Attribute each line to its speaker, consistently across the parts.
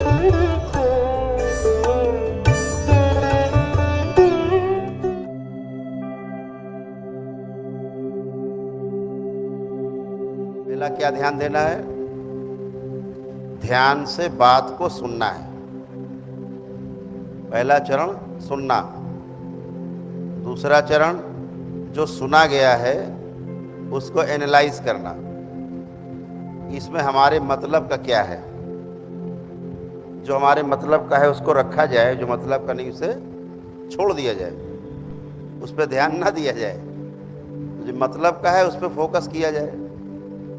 Speaker 1: पहला क्या ध्यान देना है? ध्यान से बात को सुनना है। पहला चरण सुनना। दूसरा चरण जो सुना गया है उसको एनालाइज करना, इसमें हमारे मतलब का क्या है। जो हमारे मतलब का है उसको रखा जाए, जो मतलब का नहीं उसे छोड़ दिया जाए, उस पर ध्यान ना दिया जाए। जो मतलब का है उस पर फोकस किया जाए,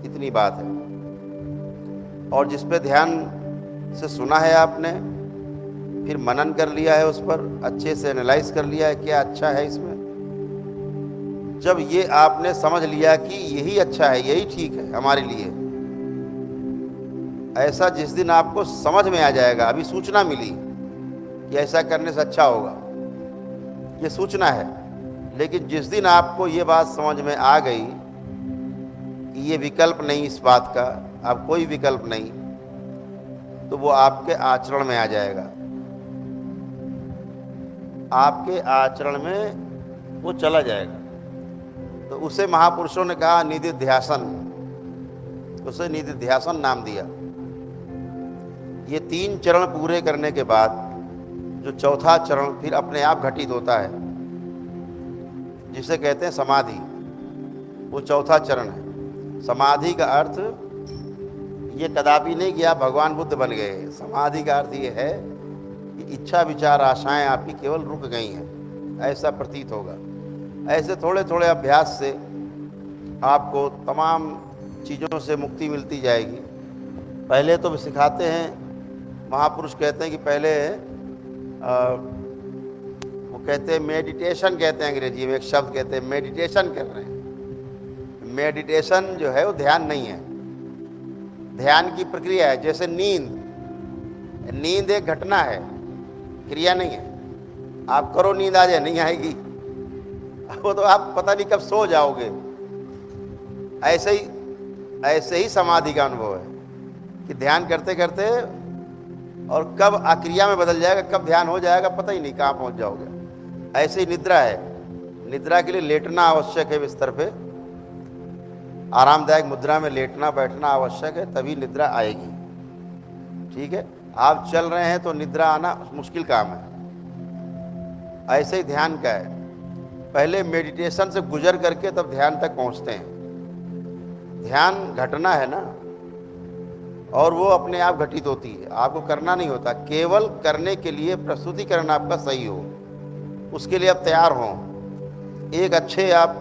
Speaker 1: इतनी बात है। और जिस पे ध्यान से सुना है आपने, फिर मनन कर लिया है, उस पर अच्छे से एनालाइज कर लिया है क्या अच्छा है इसमें। जब ये आपने समझ लिया कि यही अच्छा है, यही ठीक है हमारे लिए, ऐसा जिस दिन आपको समझ में आ जाएगा, अभी सूचना मिली कि ऐसा करने से अच्छा होगा, ये सूचना है, लेकिन जिस दिन आपको ये बात समझ में आ गई कि ये विकल्प नहीं इस बात का, अब कोई विकल्प नहीं, तो वो आपके आचरण में आ जाएगा। आपके आचरण में वो चला जाएगा। तो उसे महापुरुषों ने कहा निधिध्यासन, उसे निधिध्यासन नाम दिया। ये 3 चरण पूरे करने के बाद जो चौथा चरण फिर अपने आप घटित होता है, जिसे कहते हैं समाधि, वो चौथा चरण है। समाधि का अर्थ ये कदापि नहीं कि आप भगवान बुद्ध बन गए। समाधि का अर्थ ये है कि इच्छा विचार आशाएं आपकी केवल रुक गई हैं, ऐसा प्रतीत होगा। ऐसे थोड़े थोड़े अभ्यास से आपको तमाम चीज़ों से मुक्ति मिलती जाएगी। पहले तो सिखाते हैं, महापुरुष कहते हैं कि पहले वो कहते हैं मेडिटेशन, कहते हैं अंग्रेजी में एक शब्द कहते हैं मेडिटेशन कर रहे हैं। मेडिटेशन जो है वो ध्यान नहीं है, ध्यान की प्रक्रिया है। जैसे नींद एक घटना है, क्रिया नहीं है। आप करो नींद आ जाए, नहीं आएगी, वो तो आप पता नहीं कब सो जाओगे। ऐसे ही समाधि का अनुभव है कि ध्यान करते करते और कब क्रिया में बदल जाएगा, कब ध्यान हो जाएगा पता ही नहीं, कहाँ पहुँच जाओगे। ऐसे ही निद्रा है। निद्रा के लिए लेटना आवश्यक है, बिस्तर पे आरामदायक मुद्रा में लेटना बैठना आवश्यक है, तभी निद्रा आएगी। ठीक है, आप चल रहे हैं तो निद्रा आना मुश्किल काम है। ऐसे ही ध्यान का है, पहले मेडिटेशन से गुजर करके तब ध्यान तक पहुंचते हैं। ध्यान घटना है ना, और वो अपने आप घटित होती है, आपको करना नहीं होता। केवल करने के लिए प्रस्तुतिकरण आपका सही हो, उसके लिए आप तैयार हों। एक अच्छे आप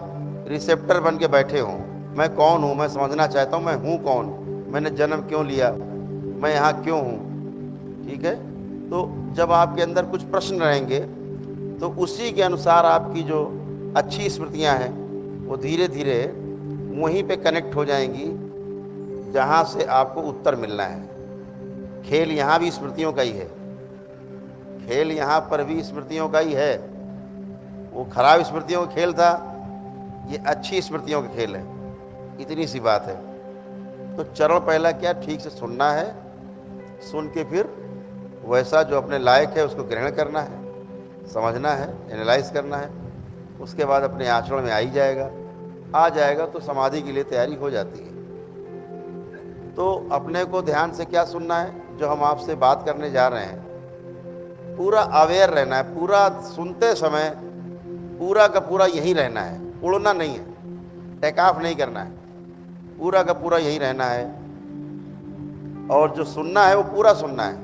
Speaker 1: रिसेप्टर बन के बैठे हों, मैं कौन हूँ, मैं समझना चाहता हूँ मैं हूँ कौन, मैंने जन्म क्यों लिया, मैं यहाँ क्यों हूँ। ठीक है, तो जब आपके अंदर कुछ प्रश्न रहेंगे तो उसी के अनुसार आपकी जो अच्छी स्मृतियाँ हैं वो धीरे धीरे वहीं पे कनेक्ट हो जाएंगी जहाँ से आपको उत्तर मिलना है। खेल यहाँ भी स्मृतियों का ही है, खेल यहाँ पर भी स्मृतियों का ही है। वो खराब स्मृतियों का खेल था, ये अच्छी स्मृतियों का खेल है, इतनी सी बात है। तो चरण पहला क्या, ठीक से सुनना है, सुन के फिर वैसा जो अपने लायक है उसको ग्रहण करना है, समझना है, एनालाइज करना है। उसके बाद अपने आचरण में आ जाएगा तो समाधि के लिए तैयारी हो जाती है। तो अपने को ध्यान से क्या सुनना है, जो हम आपसे बात करने जा रहे हैं, पूरा अवेयर रहना है। पूरा सुनते समय पूरा का पूरा यहीं रहना है, उड़ना नहीं है, टेक ऑफ नहीं करना है, पूरा का पूरा यहीं रहना है। और जो सुनना है वो पूरा सुनना है।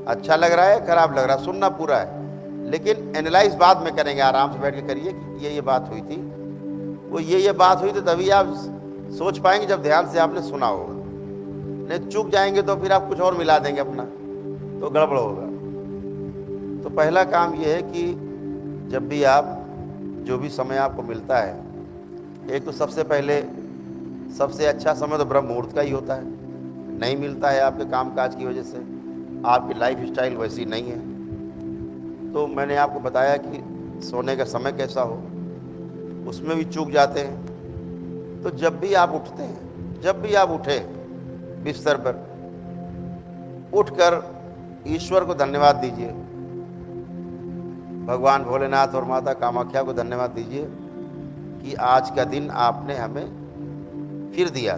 Speaker 1: अच्छा लग रहा है, खराब लग रहा है, सुनना पूरा है, लेकिन एनालाइज बाद में करेंगे। आराम से बैठ के करिए कि ये बात हुई थी, वो ये बात हुई थी, तभी आप सोच पाएंगे जब ध्यान से आपने सुना होगा। नहीं चूक जाएंगे तो फिर आप कुछ और मिला देंगे अपना, तो गड़बड़ होगा। तो पहला काम ये है कि जब भी आप जो भी समय आपको मिलता है, एक तो सबसे पहले सबसे अच्छा समय तो ब्रह्म मुहूर्त का ही होता है। नहीं मिलता है आपके कामकाज की वजह से, आपकी लाइफ स्टाइल वैसी नहीं है, तो मैंने आपको बताया कि सोने का समय कैसा हो, उसमें भी चूक जाते हैं। तो जब भी आप उठते हैं, जब भी आप उठे बिस्तर पर, उठकर ईश्वर को धन्यवाद दीजिए, भगवान भोलेनाथ और माता कामाख्या को धन्यवाद दीजिए कि आज का दिन आपने हमें फिर दिया,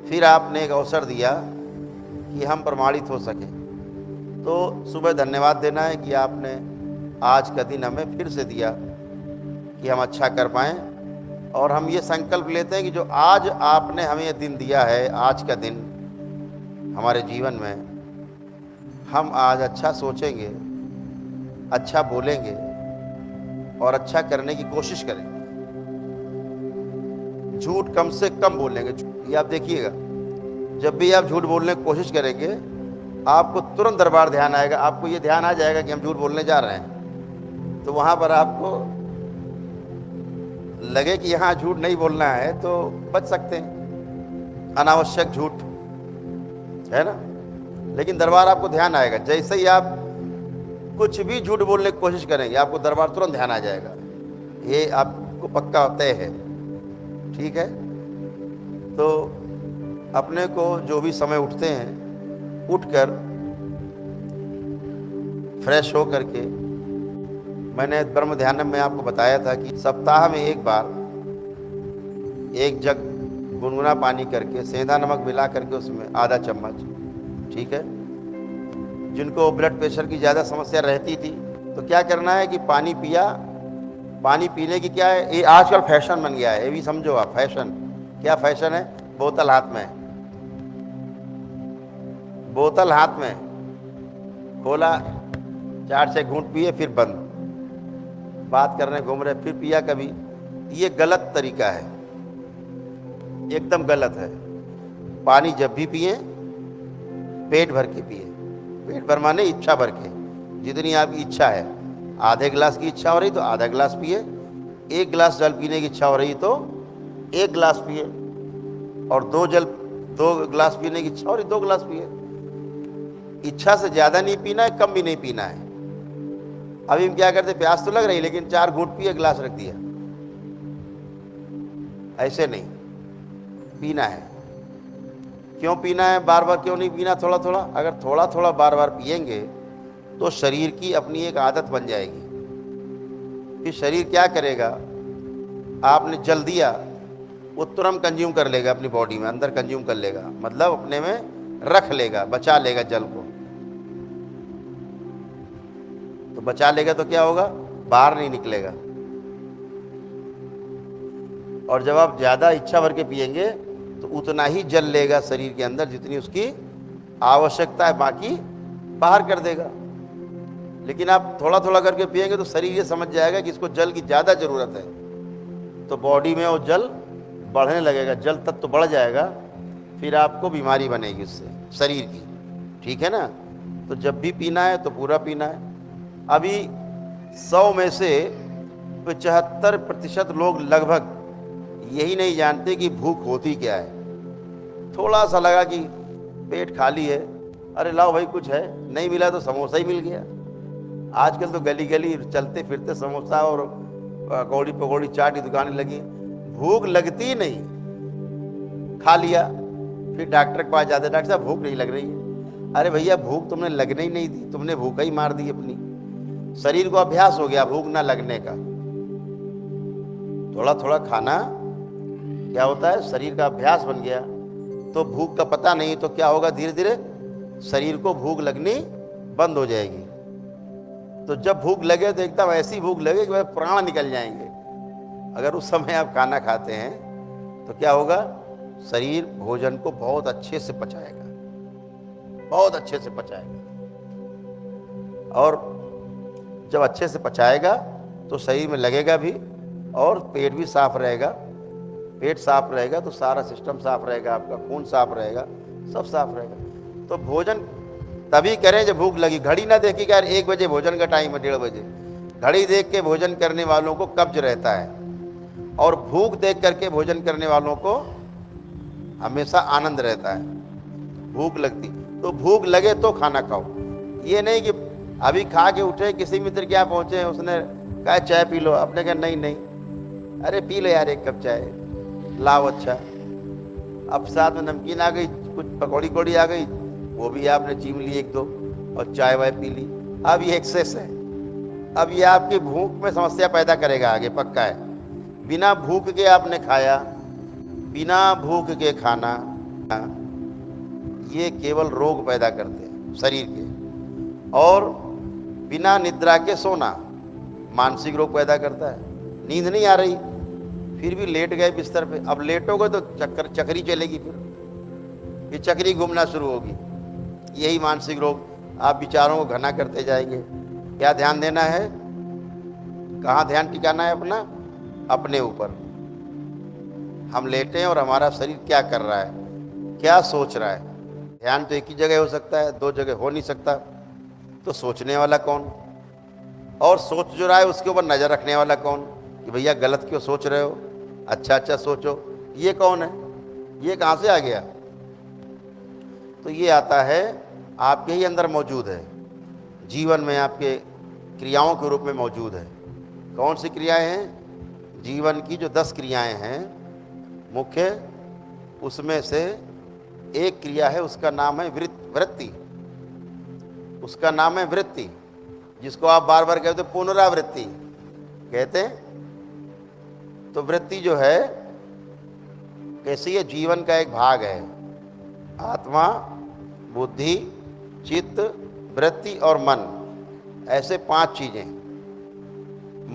Speaker 1: फिर आपने एक अवसर दिया कि हम प्रमाणित हो सकें। तो सुबह धन्यवाद देना है कि आपने आज का दिन हमें फिर से दिया कि हम अच्छा कर पाएँ। और हम ये संकल्प लेते हैं कि जो आज आपने हमें ये दिन दिया है, आज का दिन हमारे जीवन में, हम आज अच्छा सोचेंगे, अच्छा बोलेंगे और अच्छा करने की कोशिश करेंगे। झूठ कम से कम बोलेंगे। ये आप देखिएगा, जब भी आप झूठ बोलने की कोशिश करेंगे आपको तुरंत दरबार ध्यान आएगा, आपको ये ध्यान आ जाएगा कि हम झूठ बोलने जा रहे हैं। तो वहाँ पर आपको लगे कि यहाँ झूठ नहीं बोलना है तो बच सकते हैं, अनावश्यक झूठ, है ना। लेकिन दरबार आपको ध्यान आएगा, जैसे ही आप कुछ भी झूठ बोलने की कोशिश करेंगे आपको दरबार तुरंत ध्यान आ जाएगा। ये आपको पक्का तय है, ठीक है। तो अपने को जो भी समय उठते हैं, उठकर फ्रेश हो करके, मैंने ब्रह्म ध्यान में आपको बताया था कि सप्ताह में एक बार एक जग गुनगुना पानी करके सेंधा नमक मिला करके उसमें आधा चम्मच, ठीक है। जिनको ब्लड प्रेशर की ज़्यादा समस्या रहती थी तो क्या करना है कि पानी पिया। पानी पीने की क्या है, ये आजकल फैशन बन गया है, ये भी समझो आप। फैशन क्या फैशन है, बोतल हाथ में, बोतल हाथ में खोला, 4-6 घूंट पिए फिर बंद, बात करने घूम रहे फिर पिया कभी। ये गलत तरीका है, एकदम गलत है। पानी जब भी पिए पेट भर के पिए, पेट भर माने इच्छा भर के, जितनी आपकी इच्छा है। आधे गिलास की इच्छा हो रही तो आधा गिलास पिए, 1 गिलास जल पीने की इच्छा हो रही तो 1 गिलास पिए, और 2 गिलास पीने की इच्छा हो रही 2 गिलास पिए। इच्छा से ज़्यादा नहीं पीना है, कम भी नहीं पीना है। अभी हम क्या करते, प्यास तो लग रही लेकिन 4 घूंट पिए, गिलास रख दिया, ऐसे नहीं पीना है। क्यों पीना है, बार बार क्यों नहीं पीना, थोड़ा थोड़ा। अगर थोड़ा थोड़ा बार बार पिएंगे तो शरीर की अपनी एक आदत बन जाएगी। फिर शरीर क्या करेगा, आपने जल दिया वो तुरंत कंज्यूम कर लेगा, अपनी बॉडी में अंदर कंज्यूम कर लेगा, मतलब अपने में रख लेगा, बचा लेगा जल को। तो बचा लेगा तो क्या होगा, बाहर नहीं निकलेगा। और जब आप ज़्यादा इच्छा भर के पिएंगे तो उतना ही जल लेगा शरीर के अंदर जितनी उसकी आवश्यकता है, बाकी बाहर कर देगा। लेकिन आप थोड़ा थोड़ा करके पिएंगे तो शरीर ये समझ जाएगा कि इसको जल की ज़्यादा ज़रूरत है, तो बॉडी में वो जल बढ़ने लगेगा, जल तत्व तो बढ़ जाएगा, फिर आपको बीमारी बनेगी उससे शरीर की, ठीक है ना। तो जब भी पीना है तो पूरा पीना है। अभी 100 में से 75% लोग लगभग यही नहीं जानते कि भूख होती क्या है। थोड़ा सा लगा कि पेट खाली है, अरे लाओ भाई कुछ है, नहीं मिला तो समोसा ही मिल गया। आजकल तो गली गली चलते फिरते समोसा और पकौड़ी पकौड़ी चाट की दुकानें लगी, भूख लगती ही नहीं, खा लिया। फिर डॉक्टर के पास जाते, डॉक्टर साहब भूख नहीं लग रही है। अरे भैया भूख तुमने लगने ही नहीं दी, तुमने भूख ही मार दी अपनी। शरीर को अभ्यास हो गया भूख ना लगने का। थोड़ा थोड़ा खाना क्या होता है, शरीर का अभ्यास बन गया तो भूख का पता नहीं, तो क्या होगा, धीरे धीरे शरीर को भूख लगनी बंद हो जाएगी। तो जब भूख लगे तो एकदम ऐसी भूख लगे कि वह प्राण निकल जाएंगे। अगर उस समय आप खाना खाते हैं तो क्या होगा, शरीर भोजन को बहुत अच्छे से पचाएगा, बहुत अच्छे से पचाएगा। और जब अच्छे से पचाएगा तो शरीर में लगेगा भी, और पेट भी साफ रहेगा। पेट साफ रहेगा तो सारा सिस्टम साफ रहेगा, आपका खून साफ रहेगा, सब साफ रहेगा। तो भोजन तभी करें जब भूख लगी। घड़ी ना देखी कि यार 1 बजे भोजन का टाइम है, 1:30 बजे। घड़ी देख के भोजन करने वालों को कब्ज रहता है, और भूख देख करके भोजन करने वालों को हमेशा आनंद रहता है। भूख लगती तो भूख लगे तो खाना खाओ। ये नहीं कि अभी खा के उठे, किसी मित्र क्या पहुँचे, उसने कहा चाय पी लो, आपने कहा नहीं नहीं, अरे पी लो यार 1 कप चाय, लाओ। अच्छा, अब साथ में नमकीन आ गई, कुछ पकौड़ी कौड़ी आ गई, वो भी आपने चीम ली 1-2, और चाय वाय पी ली। अब ये एक्सेस है, अब ये आपकी भूख में समस्या पैदा करेगा आगे, पक्का है। बिना भूख के आपने खाया, बिना भूख के खाना, ये केवल रोग पैदा करते हैं शरीर के। और बिना निद्रा के सोना मानसिक रोग पैदा करता है। नींद नहीं आ रही, फिर भी लेट गए बिस्तर पे, अब लेटोगे तो चक्री चलेगी, फिर चक्री घूमना शुरू होगी। यही मानसिक रोग, आप विचारों को घना करते जाएंगे। क्या ध्यान देना है, कहाँ ध्यान टिकाना है अपना? अपने ऊपर। हम लेटे हैं और हमारा शरीर क्या कर रहा है, क्या सोच रहा है। ध्यान तो एक ही जगह हो सकता है, दो जगह हो नहीं सकता। तो सोचने वाला कौन, और सोच जो रहा है उसके ऊपर नज़र रखने वाला कौन, कि भैया गलत क्यों सोच रहे हो, अच्छा सोचो। ये कौन है, ये कहाँ से आ गया? तो ये आता है आपके ही अंदर मौजूद है, जीवन में आपके क्रियाओं के रूप में मौजूद है। कौन सी क्रियाएं हैं? जीवन की जो 10 क्रियाएं हैं मुख्य, उसमें से एक क्रिया है, उसका नाम है वृत्ति। उसका नाम है वृत्ति, जिसको आप बार बार कहते हो पुनरावृत्ति कहते हैं। तो वृत्ति जो है कैसी है? जीवन का एक भाग है। आत्मा, बुद्धि, चित्त, वृत्ति और मन, ऐसे 5 चीजें।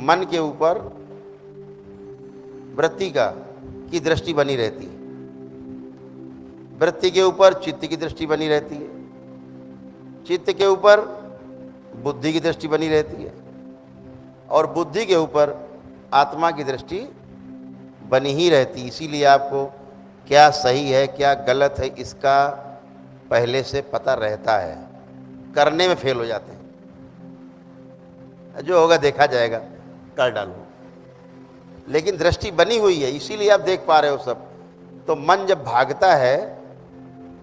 Speaker 1: मन के ऊपर वृत्ति की दृष्टि बनी रहती है, वृत्ति के ऊपर चित्त की दृष्टि बनी रहती है, चित्त के ऊपर बुद्धि की दृष्टि बनी रहती है, और बुद्धि के ऊपर आत्मा की दृष्टि बनी ही रहती। इसीलिए आपको क्या सही है क्या गलत है इसका पहले से पता रहता है, करने में फेल हो जाते हैं। जो होगा देखा जाएगा, कर डालो, लेकिन दृष्टि बनी हुई है, इसीलिए आप देख पा रहे हो सब। तो मन जब भागता है,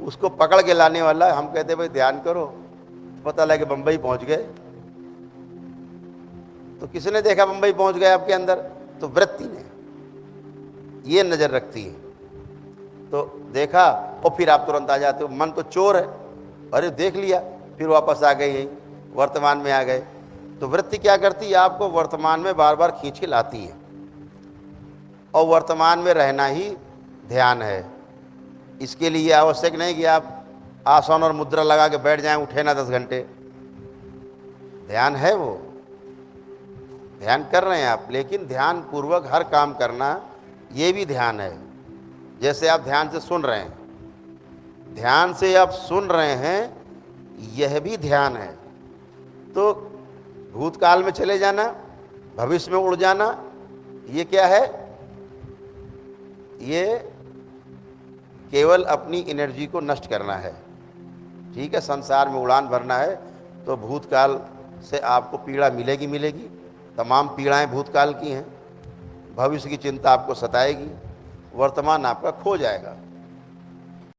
Speaker 1: उसको पकड़ के लाने वाला, हम कहते हैं भाई ध्यान करो, पता लगे बंबई पहुंच गए। तो किसने देखा बंबई पहुंच गए आपके अंदर? तो वृत्ति ने, ये नजर रखती है। तो देखा और फिर आप तुरंत आ जाते हो, मन तो चोर है, अरे देख लिया, फिर वापस आ गए, यही वर्तमान में आ गए। तो वृत्ति क्या करती है? आपको वर्तमान में बार बार खींच के लाती है, और वर्तमान में रहना ही ध्यान है। इसके लिए आवश्यक नहीं कि आप आसन और मुद्रा लगा के बैठ जाएं, उठे ना 10 घंटे। ध्यान है, वो ध्यान कर रहे हैं आप, लेकिन ध्यान पूर्वक हर काम करना, ये भी ध्यान है। जैसे आप ध्यान से सुन रहे हैं, ध्यान से आप सुन रहे हैं, यह भी ध्यान है। तो भूतकाल में चले जाना, भविष्य में उड़ जाना, ये क्या है? ये केवल अपनी एनर्जी को नष्ट करना है। ठीक है, संसार में उड़ान भरना है, तो भूतकाल से आपको पीड़ा मिलेगी, तमाम पीड़ाएं भूतकाल की हैं। भविष्य की चिंता आपको सताएगी, वर्तमान आपका खो जाएगा।